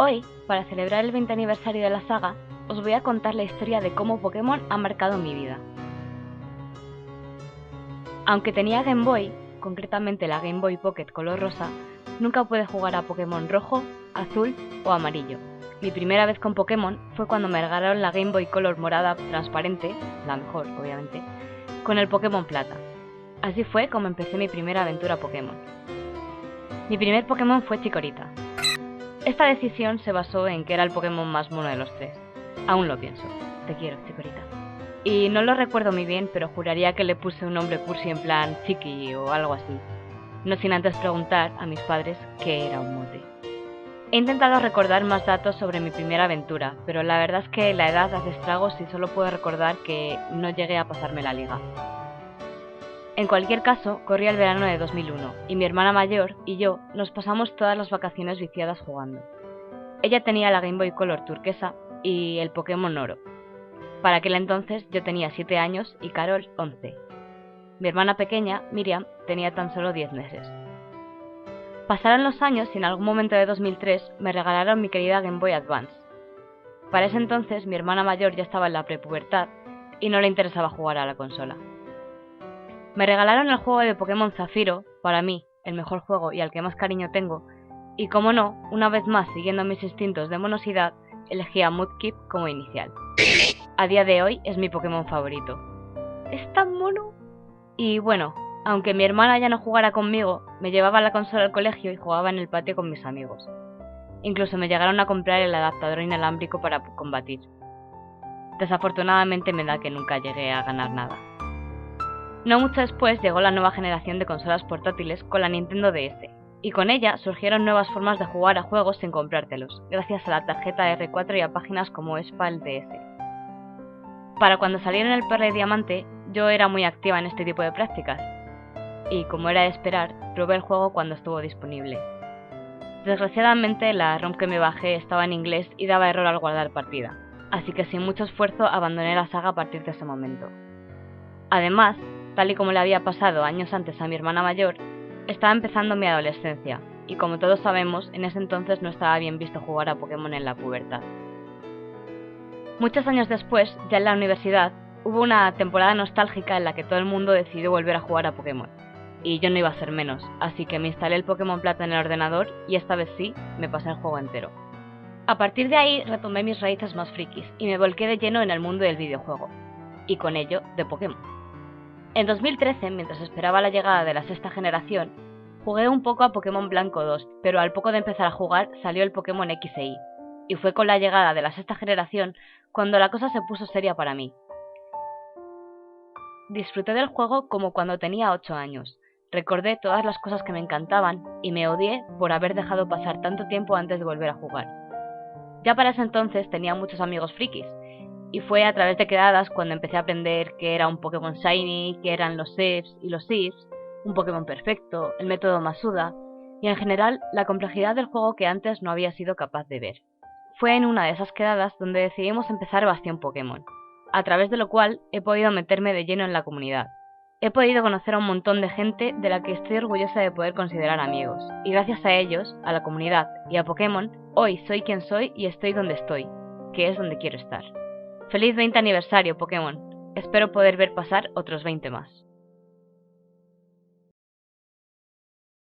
Hoy, para celebrar el 20 aniversario de la saga, os voy a contar la historia de cómo Pokémon ha marcado mi vida. Aunque tenía Game Boy, concretamente la Game Boy Pocket color rosa, nunca pude jugar a Pokémon rojo, azul o amarillo. Mi primera vez con Pokémon fue cuando me regalaron la Game Boy Color morada transparente, la mejor obviamente, con el Pokémon Plata. Así fue como empecé mi primera aventura Pokémon. Mi primer Pokémon fue Chikorita. Esta decisión se basó en que era el Pokémon más mono de los tres. Aún lo pienso. Te quiero, Chikorita. Y no lo recuerdo muy bien, pero juraría que le puse un nombre cursi en plan Chiqui o algo así. No sin antes preguntar a mis padres qué era un mote. He intentado recordar más datos sobre mi primera aventura, pero la verdad es que la edad hace estragos y solo puedo recordar que no llegué a pasarme la liga. En cualquier caso, corría el verano de 2001 y mi hermana mayor y yo nos pasamos todas las vacaciones viciadas jugando. Ella tenía la Game Boy Color turquesa y el Pokémon Oro. Para aquel entonces yo tenía 7 años y Carol 11. Mi hermana pequeña, Miriam, tenía tan solo 10 meses. Pasaron los años y en algún momento de 2003 me regalaron mi querida Game Boy Advance. Para ese entonces mi hermana mayor ya estaba en la prepubertad y no le interesaba jugar a la consola. Me regalaron el juego de Pokémon Zafiro, para mí, el mejor juego y al que más cariño tengo, y como no, una vez más siguiendo mis instintos de monosidad, elegí a Mudkip como inicial. A día de hoy es mi Pokémon favorito. ¡Es tan mono! Y bueno, aunque mi hermana ya no jugara conmigo, me llevaba la consola al colegio y jugaba en el patio con mis amigos. Incluso me llegaron a comprar el adaptador inalámbrico para combatir. Desafortunadamente me da que nunca llegué a ganar nada. No mucho después llegó la nueva generación de consolas portátiles con la Nintendo DS, y con ella surgieron nuevas formas de jugar a juegos sin comprártelos, gracias a la tarjeta R4 y a páginas como Espal DS. Para cuando salieron el Perla y Diamante, yo era muy activa en este tipo de prácticas, y como era de esperar, probé el juego cuando estuvo disponible. Desgraciadamente la ROM que me bajé estaba en inglés y daba error al guardar partida, así que sin mucho esfuerzo abandoné la saga a partir de ese momento. Además, tal y como le había pasado años antes a mi hermana mayor, estaba empezando mi adolescencia, y como todos sabemos, en ese entonces no estaba bien visto jugar a Pokémon en la pubertad. Muchos años después, ya en la universidad, hubo una temporada nostálgica en la que todo el mundo decidió volver a jugar a Pokémon, y yo no iba a ser menos, así que me instalé el Pokémon Plata en el ordenador y esta vez sí, me pasé el juego entero. A partir de ahí retomé mis raíces más frikis y me volqué de lleno en el mundo del videojuego, y con ello de Pokémon. En 2013, mientras esperaba la llegada de la sexta generación, jugué un poco a Pokémon Blanco 2, pero al poco de empezar a jugar salió el Pokémon X e Y fue con la llegada de la sexta generación cuando la cosa se puso seria para mí. Disfruté del juego como cuando tenía 8 años, recordé todas las cosas que me encantaban y me odié por haber dejado pasar tanto tiempo antes de volver a jugar. Ya para ese entonces tenía muchos amigos frikis, y fue a través de quedadas cuando empecé a aprender qué era un Pokémon Shiny, qué eran los EVs y los EVs, un Pokémon perfecto, el método Masuda, y en general la complejidad del juego que antes no había sido capaz de ver. Fue en una de esas quedadas donde decidimos empezar Bastión Pokémon, a través de lo cual he podido meterme de lleno en la comunidad. He podido conocer a un montón de gente de la que estoy orgullosa de poder considerar amigos, y gracias a ellos, a la comunidad y a Pokémon, hoy soy quien soy y estoy donde estoy, que es donde quiero estar. ¡Feliz 20 aniversario, Pokémon! Espero poder ver pasar otros 20 más.